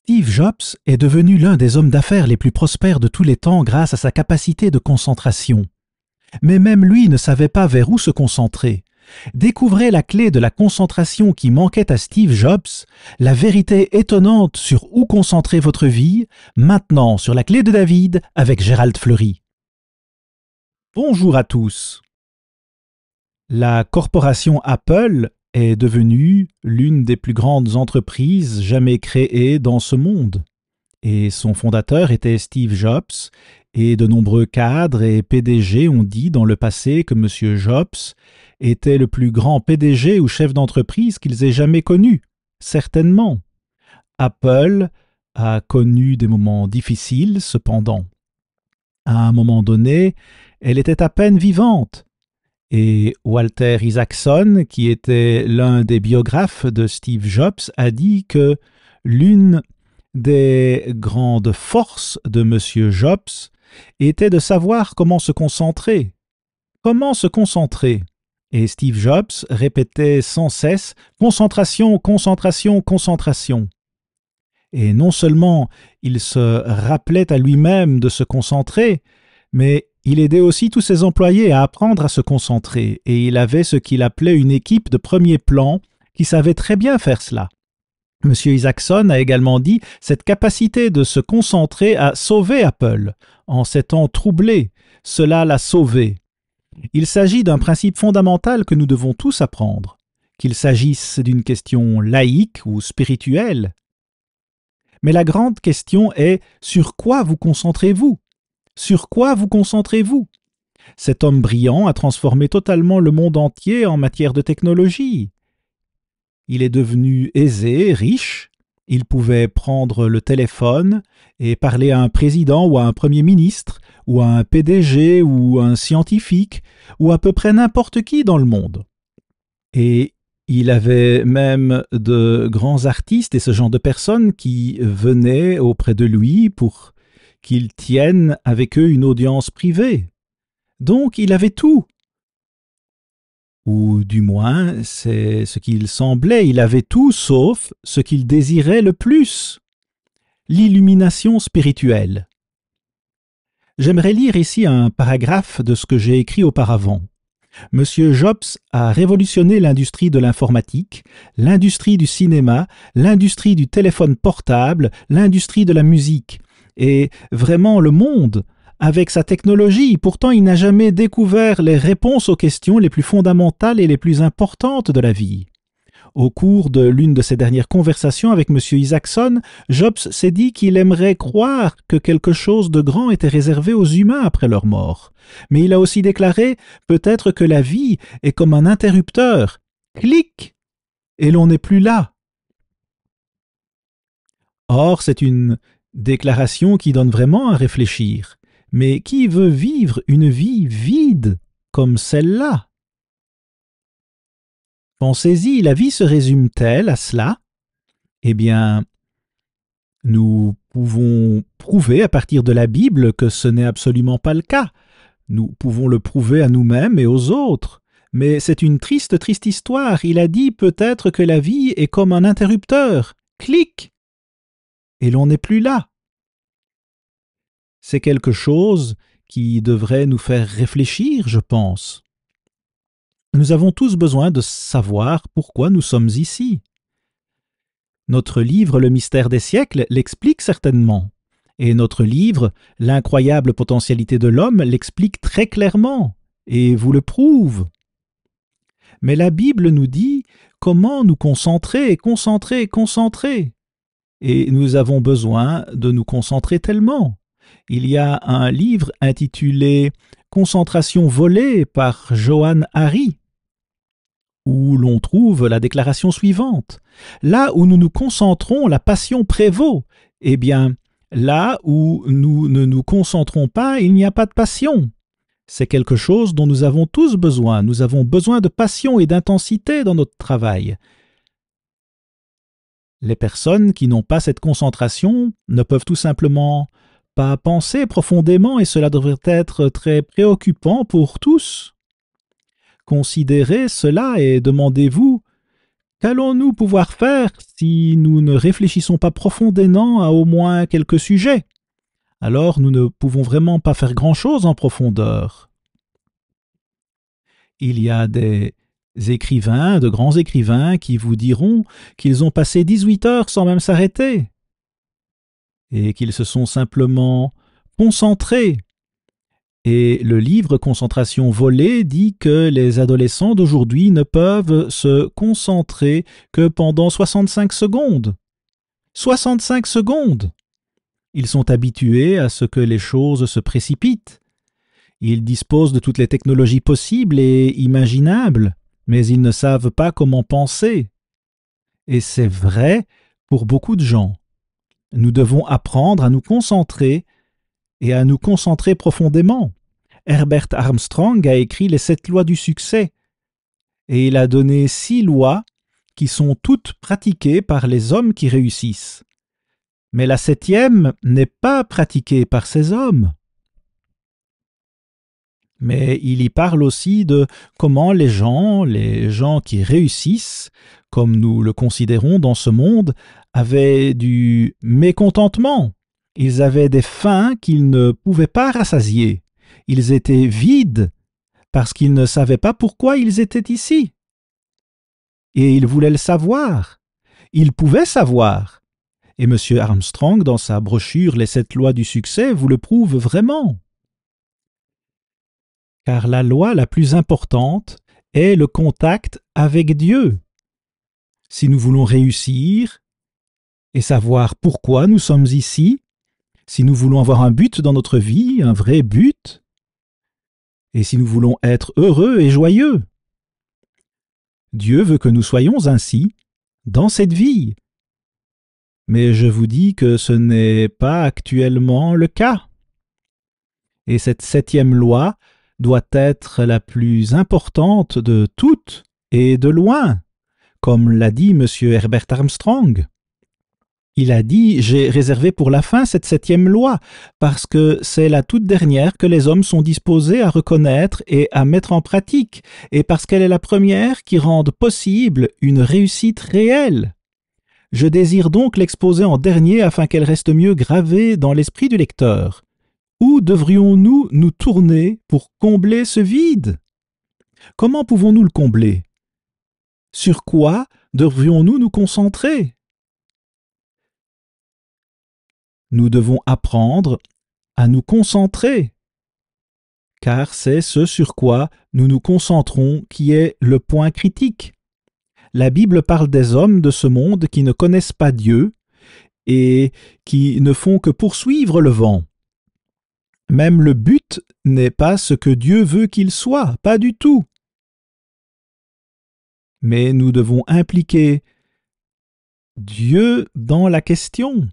Steve Jobs est devenu l'un des hommes d'affaires les plus prospères de tous les temps grâce à sa capacité de concentration. Mais même lui ne savait pas vers où se concentrer. Découvrez la clé de la concentration qui manquait à Steve Jobs, la vérité étonnante sur où concentrer votre vie, maintenant sur la clé de David avec Gérald Fleury. Bonjour à tous. La corporation Apple est devenue l'une des plus grandes entreprises jamais créées dans ce monde. Et son fondateur était Steve Jobs, et de nombreux cadres et PDG ont dit dans le passé que M. Jobs était le plus grand PDG ou chef d'entreprise qu'ils aient jamais connu, certainement. Apple a connu des moments difficiles, cependant. À un moment donné, elle était à peine vivante. Et Walter Isaacson, qui était l'un des biographes de Steve Jobs, a dit que l'une des grandes forces de M. Jobs était de savoir comment se concentrer. Comment se concentrer? Et Steve Jobs répétait sans cesse « concentration, concentration, concentration ». Et non seulement il se rappelait à lui-même de se concentrer, mais il aidait aussi tous ses employés à apprendre à se concentrer, et il avait ce qu'il appelait une équipe de premier plan qui savait très bien faire cela. M. Isaacson a également dit « Cette capacité de se concentrer a sauvé Apple. En ces temps troublés, cela l'a sauvé. » Il s'agit d'un principe fondamental que nous devons tous apprendre, qu'il s'agisse d'une question laïque ou spirituelle. Mais la grande question est « Sur quoi vous concentrez-vous » Sur quoi vous concentrez-vous? Cet homme brillant a transformé totalement le monde entier en matière de technologie. Il est devenu aisé, riche. Il pouvait prendre le téléphone et parler à un président ou à un premier ministre, ou à un PDG ou un scientifique, ou à peu près n'importe qui dans le monde. Et il avait même de grands artistes et ce genre de personnes qui venaient auprès de lui pour qu'ils tiennent avec eux une audience privée. Donc il avait tout. Ou du moins, c'est ce qu'il semblait, il avait tout sauf ce qu'il désirait le plus, l'illumination spirituelle. J'aimerais lire ici un paragraphe de ce que j'ai écrit auparavant. Monsieur Jobs a révolutionné l'industrie de l'informatique, l'industrie du cinéma, l'industrie du téléphone portable, l'industrie de la musique. Et vraiment le monde, avec sa technologie, pourtant il n'a jamais découvert les réponses aux questions les plus fondamentales et les plus importantes de la vie. Au cours de l'une de ses dernières conversations avec M. Isaacson, Jobs s'est dit qu'il aimerait croire que quelque chose de grand était réservé aux humains après leur mort. Mais il a aussi déclaré peut-être que la vie est comme un interrupteur. Clic! Et l'on n'est plus là. Or, c'est une déclaration qui donne vraiment à réfléchir. Mais qui veut vivre une vie vide comme celle-là? Pensez-y, la vie se résume-t-elle à cela? Eh bien, nous pouvons prouver à partir de la Bible que ce n'est absolument pas le cas. Nous pouvons le prouver à nous-mêmes et aux autres. Mais c'est une triste, triste histoire. Il a dit peut-être que la vie est comme un interrupteur. Clic! Et l'on n'est plus là. C'est quelque chose qui devrait nous faire réfléchir, je pense. Nous avons tous besoin de savoir pourquoi nous sommes ici. Notre livre Le mystère des siècles l'explique certainement, et notre livre L'incroyable potentialité de l'homme l'explique très clairement, et vous le prouve. Mais la Bible nous dit comment nous concentrer, concentrer, concentrer. Et nous avons besoin de nous concentrer tellement. Il y a un livre intitulé « Concentration volée » par Johann Hari, où l'on trouve la déclaration suivante. Là où nous nous concentrons, la passion prévaut. Eh bien, là où nous ne nous concentrons pas, il n'y a pas de passion. C'est quelque chose dont nous avons tous besoin. Nous avons besoin de passion et d'intensité dans notre travail. Les personnes qui n'ont pas cette concentration ne peuvent tout simplement pas penser profondément et cela devrait être très préoccupant pour tous. Considérez cela et demandez-vous Qu'allons-nous pouvoir faire si nous ne réfléchissons pas profondément à au moins quelques sujets? Alors nous ne pouvons vraiment pas faire grand-chose en profondeur. Il y a des écrivains, de grands écrivains, qui vous diront qu'ils ont passé 18 heures sans même s'arrêter et qu'ils se sont simplement concentrés. Et le livre Concentration volée dit que les adolescents d'aujourd'hui ne peuvent se concentrer que pendant 65 secondes. 65 secondes! Ils sont habitués à ce que les choses se précipitent. Ils disposent de toutes les technologies possibles et imaginables, mais ils ne savent pas comment penser. Et c'est vrai pour beaucoup de gens. Nous devons apprendre à nous concentrer et à nous concentrer profondément. Herbert Armstrong a écrit les 7 lois du succès et il a donné 6 lois qui sont toutes pratiquées par les hommes qui réussissent. Mais la 7e n'est pas pratiquée par ces hommes. Mais il y parle aussi de comment les gens qui réussissent, comme nous le considérons dans ce monde, avaient du mécontentement. Ils avaient des faims qu'ils ne pouvaient pas rassasier. Ils étaient vides parce qu'ils ne savaient pas pourquoi ils étaient ici. Et ils voulaient le savoir. Ils pouvaient savoir. Et M. Armstrong, dans sa brochure Les 7 lois du succès, vous le prouve vraiment. Car la loi la plus importante est le contact avec Dieu. Si nous voulons réussir et savoir pourquoi nous sommes ici, si nous voulons avoir un but dans notre vie, un vrai but, et si nous voulons être heureux et joyeux, Dieu veut que nous soyons ainsi dans cette vie. Mais je vous dis que ce n'est pas actuellement le cas. Et cette 7e loi doit être la plus importante de toutes et de loin, comme l'a dit M. Herbert Armstrong. Il a dit « J'ai réservé pour la fin cette 7e loi, parce que c'est la toute dernière que les hommes sont disposés à reconnaître et à mettre en pratique, et parce qu'elle est la première qui rende possible une réussite réelle. Je désire donc l'exposer en dernier afin qu'elle reste mieux gravée dans l'esprit du lecteur. Où devrions-nous nous tourner pour combler ce vide? Comment pouvons-nous le combler? Sur quoi devrions-nous nous concentrer? Nous devons apprendre à nous concentrer, car c'est ce sur quoi nous nous concentrons qui est le point critique. La Bible parle des hommes de ce monde qui ne connaissent pas Dieu et qui ne font que poursuivre le vent. Même le but n'est pas ce que Dieu veut qu'il soit, pas du tout. Mais nous devons impliquer Dieu dans la question.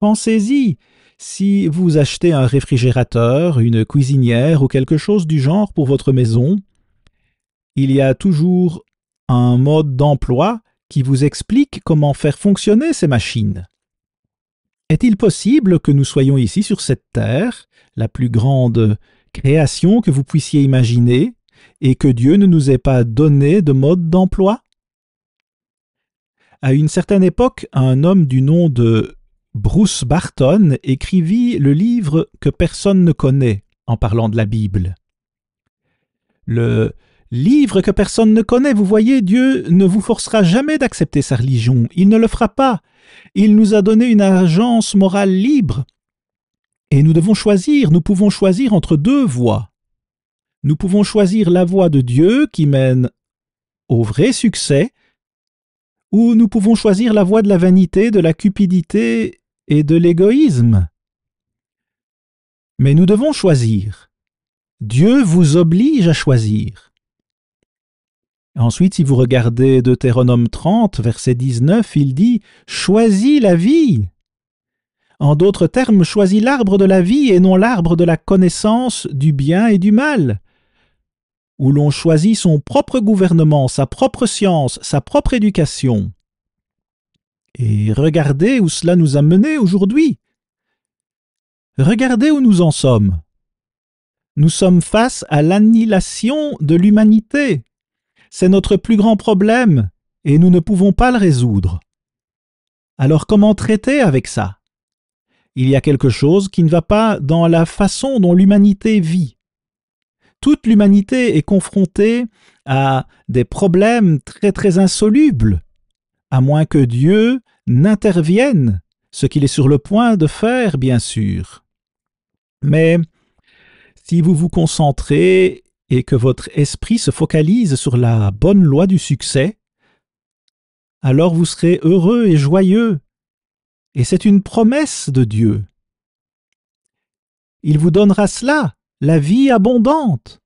Pensez-y, si vous achetez un réfrigérateur, une cuisinière ou quelque chose du genre pour votre maison, il y a toujours un mode d'emploi qui vous explique comment faire fonctionner ces machines. Est-il possible que nous soyons ici sur cette terre, la plus grande création que vous puissiez imaginer, et que Dieu ne nous ait pas donné de mode d'emploi? À une certaine époque, un homme du nom de Bruce Barton écrivit le livre que personne ne connaît en parlant de la Bible. Le livre que personne ne connaît, vous voyez, Dieu ne vous forcera jamais d'accepter sa religion, il ne le fera pas. Il nous a donné une agence morale libre et nous devons choisir, nous pouvons choisir entre 2 voies. Nous pouvons choisir la voie de Dieu qui mène au vrai succès, ou nous pouvons choisir la voie de la vanité, de la cupidité et de l'égoïsme. Mais nous devons choisir. Dieu vous oblige à choisir. Ensuite, si vous regardez Deutéronome 30, verset 19, il dit « Choisis la vie ». En d'autres termes, choisis l'arbre de la vie et non l'arbre de la connaissance du bien et du mal, où l'on choisit son propre gouvernement, sa propre science, sa propre éducation. Et regardez où cela nous a menés aujourd'hui. Regardez où nous en sommes. Nous sommes face à l'annihilation de l'humanité. C'est notre plus grand problème et nous ne pouvons pas le résoudre. Alors comment traiter avec ça? Il y a quelque chose qui ne va pas dans la façon dont l'humanité vit. Toute l'humanité est confrontée à des problèmes très très insolubles, à moins que Dieu n'intervienne, ce qu'il est sur le point de faire, bien sûr. Mais si vous vous concentrez et que votre esprit se focalise sur la bonne loi du succès, alors vous serez heureux et joyeux. Et c'est une promesse de Dieu. Il vous donnera cela, la vie abondante.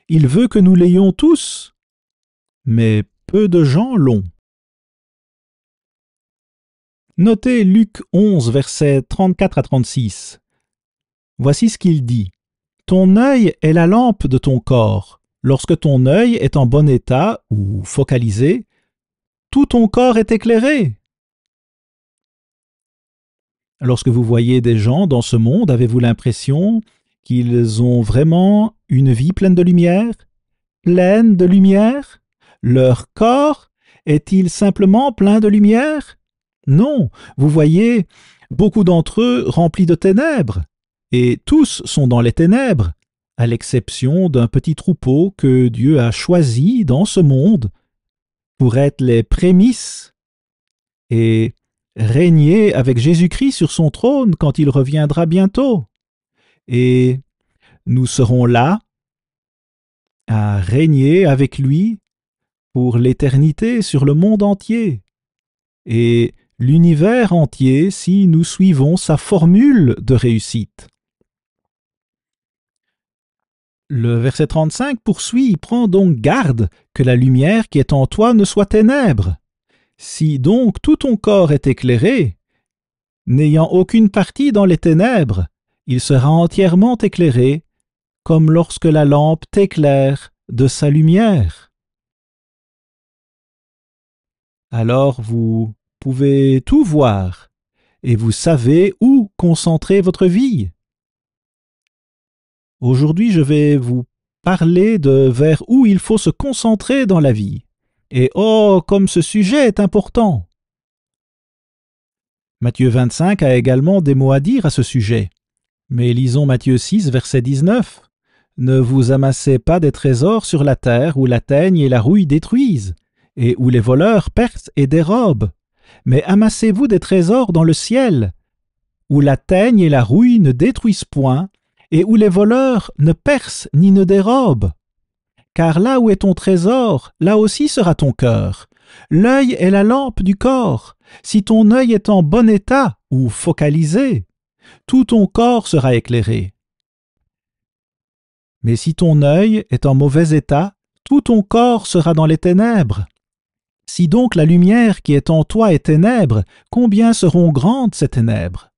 Il veut que nous l'ayons tous, mais peu de gens l'ont. Notez Luc 11, versets 34 à 36. Voici ce qu'il dit. « Ton œil est la lampe de ton corps. Lorsque ton œil est en bon état ou focalisé, tout ton corps est éclairé. » Lorsque vous voyez des gens dans ce monde, avez-vous l'impression qu'ils ont vraiment une vie pleine de lumière? Pleine de lumière? Leur corps est-il simplement plein de lumière? Non, vous voyez beaucoup d'entre eux remplis de ténèbres, et tous sont dans les ténèbres, à l'exception d'un petit troupeau que Dieu a choisi dans ce monde pour être les prémices et régner avec Jésus-Christ sur son trône quand il reviendra bientôt. Et nous serons là à régner avec lui pour l'éternité sur le monde entier et l'univers entier si nous suivons sa formule de réussite. Le verset 35 poursuit « Prends donc garde que la lumière qui est en toi ne soit ténèbres. Si donc tout ton corps est éclairé, n'ayant aucune partie dans les ténèbres, il sera entièrement éclairé, comme lorsque la lampe t'éclaire de sa lumière. » Alors vous pouvez tout voir, et vous savez où concentrer votre vie. Aujourd'hui, je vais vous parler de vers où il faut se concentrer dans la vie. Et oh, comme ce sujet est important! Matthieu 25 a également des mots à dire à ce sujet. Mais lisons Matthieu 6, verset 19. « Ne vous amassez pas des trésors sur la terre où la teigne et la rouille détruisent, et où les voleurs percent et dérobent. Mais amassez-vous des trésors dans le ciel, où la teigne et la rouille ne détruisent point, et où les voleurs ne percent ni ne dérobent. Car là où est ton trésor, là aussi sera ton cœur. L'œil est la lampe du corps. Si ton œil est en bon état ou focalisé, tout ton corps sera éclairé. Mais si ton œil est en mauvais état, tout ton corps sera dans les ténèbres. Si donc la lumière qui est en toi est ténèbres, combien seront grandes ces ténèbres?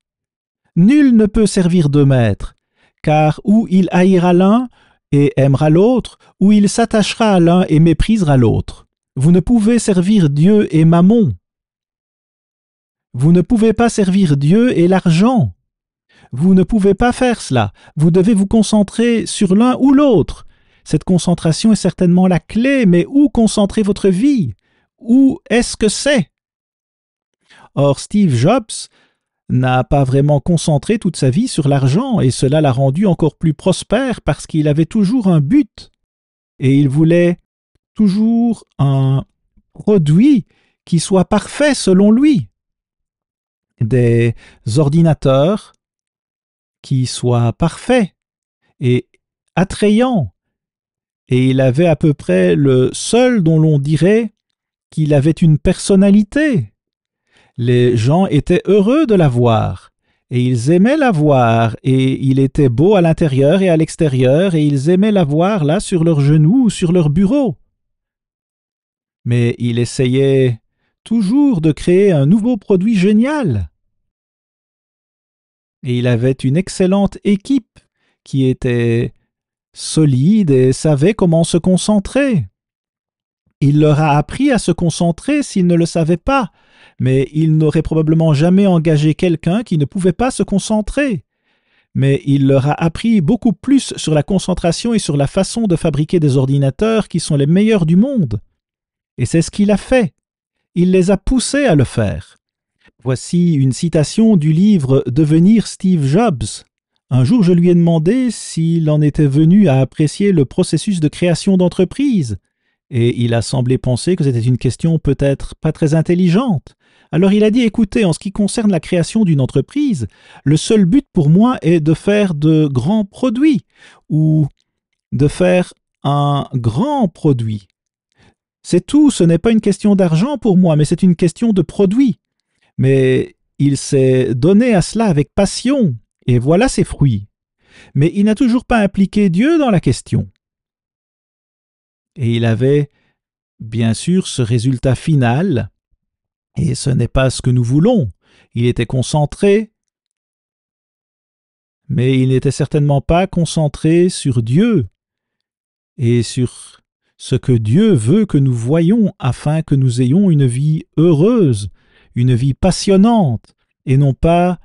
Nul ne peut servir deux maîtres, car ou il haïra l'un et aimera l'autre, ou il s'attachera à l'un et méprisera l'autre. Vous ne pouvez servir Dieu et Mammon. Vous ne pouvez pas servir Dieu et l'argent. Vous ne pouvez pas faire cela. Vous devez vous concentrer sur l'un ou l'autre. Cette concentration est certainement la clé, mais où concentrer votre vie? Où est-ce que c'est? Or, Steve Jobs n'a pas vraiment concentré toute sa vie sur l'argent, et cela l'a rendu encore plus prospère parce qu'il avait toujours un but, et il voulait toujours un produit qui soit parfait selon lui. Des ordinateurs qui soient parfaits et attrayants, et il avait à peu près le seul dont l'on dirait qu'il avait une personnalité. Les gens étaient heureux de la voir, et ils aimaient la voir, et il était beau à l'intérieur et à l'extérieur, et ils aimaient la voir là sur leurs genoux ou sur leur bureau. Mais il essayait toujours de créer un nouveau produit génial. Et il avait une excellente équipe qui était solide et savait comment se concentrer. Il leur a appris à se concentrer s'ils ne le savaient pas, mais il n'aurait probablement jamais engagé quelqu'un qui ne pouvait pas se concentrer. mais il leur a appris beaucoup plus sur la concentration et sur la façon de fabriquer des ordinateurs qui sont les meilleurs du monde. Et c'est ce qu'il a fait. Il les a poussés à le faire. Voici une citation du livre « Devenir Steve Jobs ». Un jour, je lui ai demandé s'il en était venu à apprécier le processus de création d'entreprise, et il a semblé penser que c'était une question peut-être pas très intelligente. Alors il a dit « Écoutez, en ce qui concerne la création d'une entreprise, le seul but pour moi est de faire de grands produits, ou de faire un grand produit. C'est tout, ce n'est pas une question d'argent pour moi, mais c'est une question de produit. » Mais il s'est donné à cela avec passion, et voilà ses fruits. Mais il n'a toujours pas impliqué Dieu dans la question. Et il avait, bien sûr, ce résultat final, et ce n'est pas ce que nous voulons. Il était concentré, mais il n'était certainement pas concentré sur Dieu et sur ce que Dieu veut que nous voyions afin que nous ayons une vie heureuse, une vie passionnante, et non pas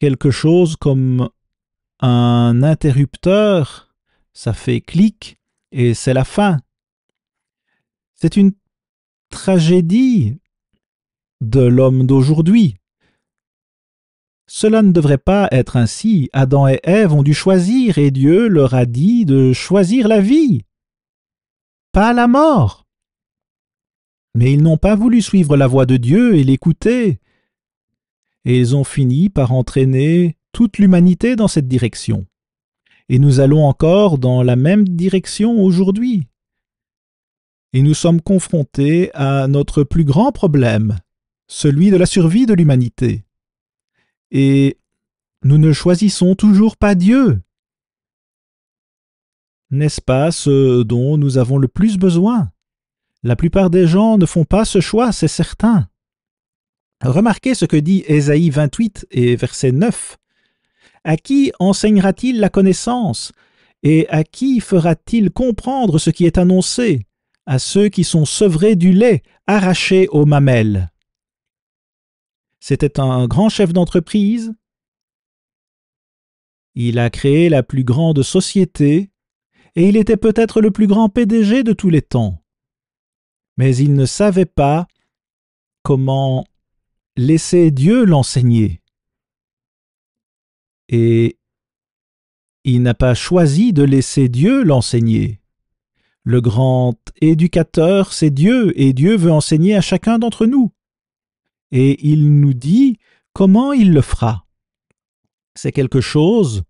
quelque chose comme un interrupteur, ça fait clic et c'est la fin. C'est une tragédie de l'homme d'aujourd'hui. Cela ne devrait pas être ainsi. Adam et Ève ont dû choisir et Dieu leur a dit de choisir la vie, pas la mort. Mais ils n'ont pas voulu suivre la voie de Dieu et l'écouter. Et ils ont fini par entraîner toute l'humanité dans cette direction. Et nous allons encore dans la même direction aujourd'hui. Et nous sommes confrontés à notre plus grand problème, celui de la survie de l'humanité. Et nous ne choisissons toujours pas Dieu. N'est-ce pas ce dont nous avons le plus besoin? La plupart des gens ne font pas ce choix, c'est certain. Remarquez ce que dit Ésaïe 28 et verset 9. « À qui enseignera-t-il la connaissance? Et à qui fera-t-il comprendre ce qui est annoncé? À ceux qui sont sevrés du lait, arrachés aux mamelles. » C'était un grand chef d'entreprise. Il a créé la plus grande société et il était peut-être le plus grand PDG de tous les temps. Mais il ne savait pas comment laisser Dieu l'enseigner. Et il n'a pas choisi de laisser Dieu l'enseigner. Le grand éducateur, c'est Dieu, et Dieu veut enseigner à chacun d'entre nous. Et il nous dit comment il le fera. C'est quelque chose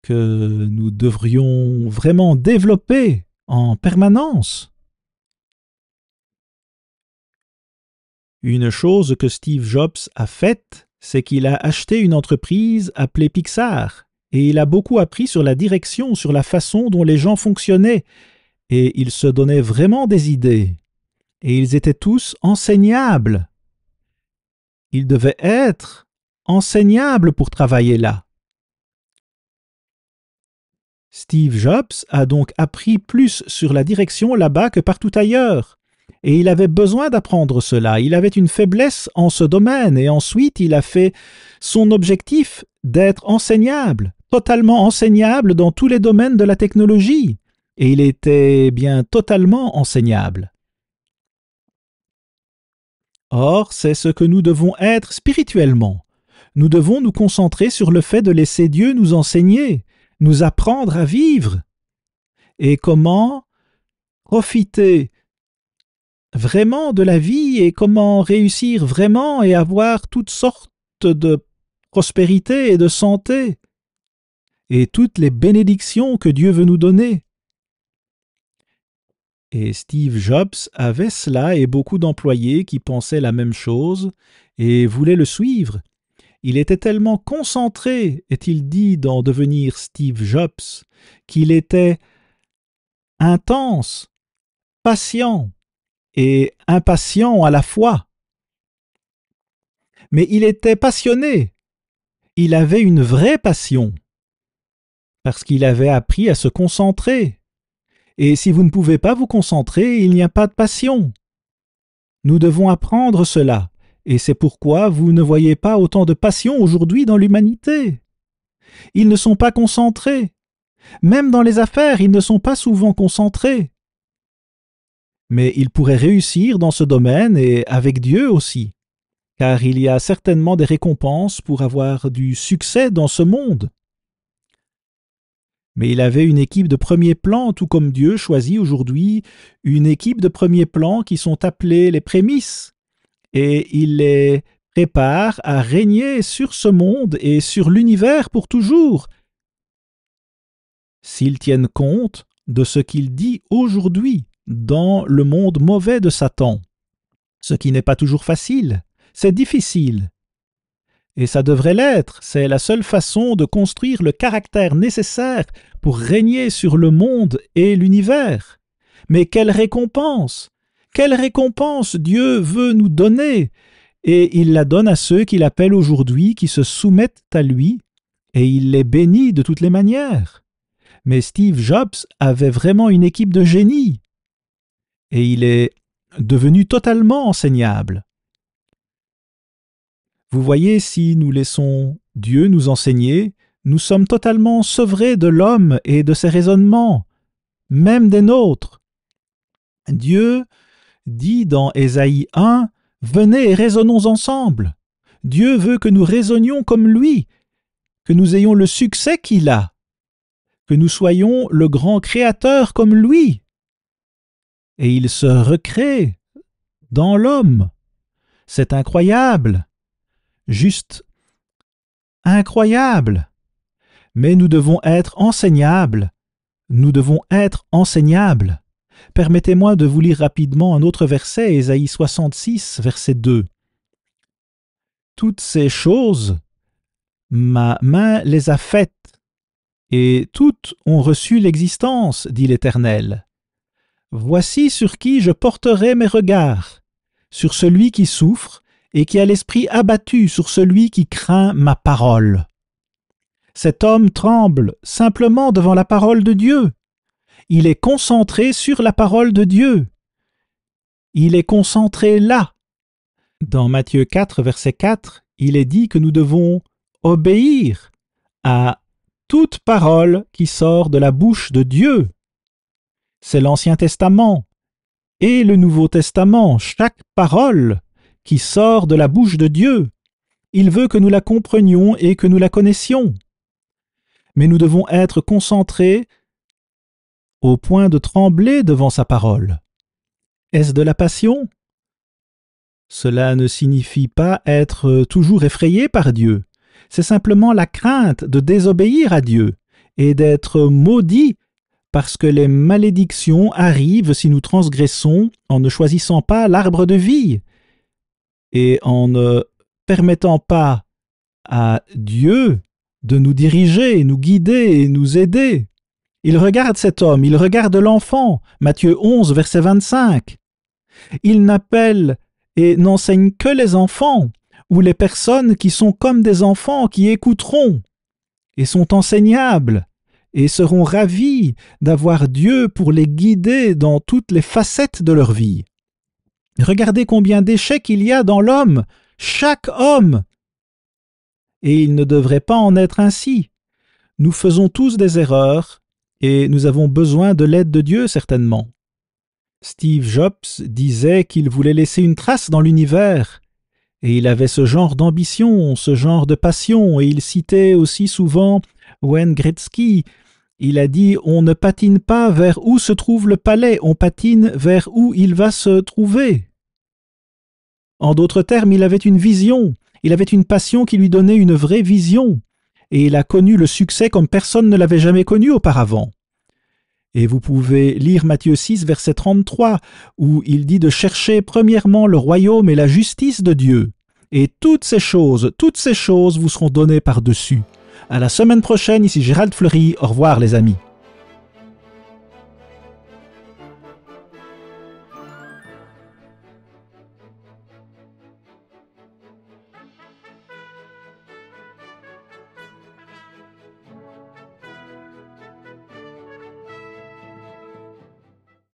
que nous devrions vraiment développer en permanence. Une chose que Steve Jobs a faite, c'est qu'il a acheté une entreprise appelée Pixar, et il a beaucoup appris sur la direction, sur la façon dont les gens fonctionnaient, et il se donnait vraiment des idées. Et ils étaient tous enseignables. Ils devaient être enseignables pour travailler là. Steve Jobs a donc appris plus sur la direction là-bas que partout ailleurs. Et il avait besoin d'apprendre cela. Il avait une faiblesse en ce domaine. Et ensuite, il a fait son objectif d'être enseignable, totalement enseignable dans tous les domaines de la technologie. Et il était bien totalement enseignable. Or, c'est ce que nous devons être spirituellement. Nous devons nous concentrer sur le fait de laisser Dieu nous enseigner, nous apprendre à vivre. Et comment profiter vraiment de la vie et comment réussir vraiment et avoir toutes sortes de prospérité et de santé et toutes les bénédictions que Dieu veut nous donner. Et Steve Jobs avait cela et beaucoup d'employés qui pensaient la même chose et voulaient le suivre. Il était tellement concentré, est-il dit dans Devenir Steve Jobs, qu'il était intense, patient et impatient à la fois. Mais il était passionné. Il avait une vraie passion, parce qu'il avait appris à se concentrer. Et si vous ne pouvez pas vous concentrer, il n'y a pas de passion. Nous devons apprendre cela. et c'est pourquoi vous ne voyez pas autant de passion aujourd'hui dans l'humanité. Ils ne sont pas concentrés. Même dans les affaires, ils ne sont pas souvent concentrés. Mais ils pourraient réussir dans ce domaine et avec Dieu aussi, car il y a certainement des récompenses pour avoir du succès dans ce monde. Mais il avait une équipe de premier plan, tout comme Dieu choisit aujourd'hui une équipe de premier plan qui sont appelés les prémices, et il les prépare à régner sur ce monde et sur l'univers pour toujours, s'ils tiennent compte de ce qu'il dit aujourd'hui dans le monde mauvais de Satan. Ce qui n'est pas toujours facile, c'est difficile. Et ça devrait l'être, c'est la seule façon de construire le caractère nécessaire pour régner sur le monde et l'univers. Mais quelle récompense! Quelle récompense Dieu veut nous donner! Et il la donne à ceux qu'il appelle aujourd'hui, qui se soumettent à lui, et il les bénit de toutes les manières. Mais Steve Jobs avait vraiment une équipe de génies, et il est devenu totalement enseignable. Vous voyez, si nous laissons Dieu nous enseigner, nous sommes totalement sevrés de l'homme et de ses raisonnements, même des nôtres. Dieu dit dans Ésaïe 1, « Venez et raisonnons ensemble ». Dieu veut que nous raisonnions comme lui, que nous ayons le succès qu'il a, que nous soyons le grand créateur comme lui. Et il se recrée dans l'homme. C'est incroyable. Juste incroyable. Mais nous devons être enseignables. Nous devons être enseignables. Permettez-moi de vous lire rapidement un autre verset, Ésaïe 66, verset 2. « Toutes ces choses, ma main les a faites, et toutes ont reçu l'existence, dit l'Éternel. Voici sur qui je porterai mes regards, sur celui qui souffre, et qui a l'esprit abattu, sur celui qui craint ma parole. » Cet homme tremble simplement devant la parole de Dieu. Il est concentré sur la parole de Dieu. Il est concentré là. Dans Matthieu 4, verset 4, il est dit que nous devons obéir à toute parole qui sort de la bouche de Dieu. C'est l'Ancien Testament et le Nouveau Testament, chaque parole qui sort de la bouche de Dieu. Il veut que nous la comprenions et que nous la connaissions. Mais nous devons être concentrés au point de trembler devant sa parole. Est-ce de la passion? Cela ne signifie pas être toujours effrayé par Dieu. C'est simplement la crainte de désobéir à Dieu et d'être maudit parce que les malédictions arrivent si nous transgressons en ne choisissant pas l'arbre de vie et en ne permettant pas à Dieu de nous diriger, nous guider et nous aider. Il regarde cet homme, il regarde l'enfant, Matthieu 11, verset 25. Il n'appelle et n'enseigne que les enfants, ou les personnes qui sont comme des enfants, qui écouteront et sont enseignables, et seront ravis d'avoir Dieu pour les guider dans toutes les facettes de leur vie. Regardez combien d'échecs il y a dans l'homme, chaque homme. Et il ne devrait pas en être ainsi. Nous faisons tous des erreurs, et nous avons besoin de l'aide de Dieu certainement. Steve Jobs disait qu'il voulait laisser une trace dans l'univers, et il avait ce genre d'ambition, ce genre de passion, et il citait aussi souvent Wayne Gretzky. Il a dit « On ne patine pas vers où se trouve le palais, on patine vers où il va se trouver. » En d'autres termes, il avait une vision, il avait une passion qui lui donnait une vraie vision, et il a connu le succès comme personne ne l'avait jamais connu auparavant. Et vous pouvez lire Matthieu 6, verset 33, où il dit de chercher premièrement le royaume et la justice de Dieu, et toutes ces choses vous seront données par-dessus. À la semaine prochaine, ici Gérald Fleury, au revoir les amis.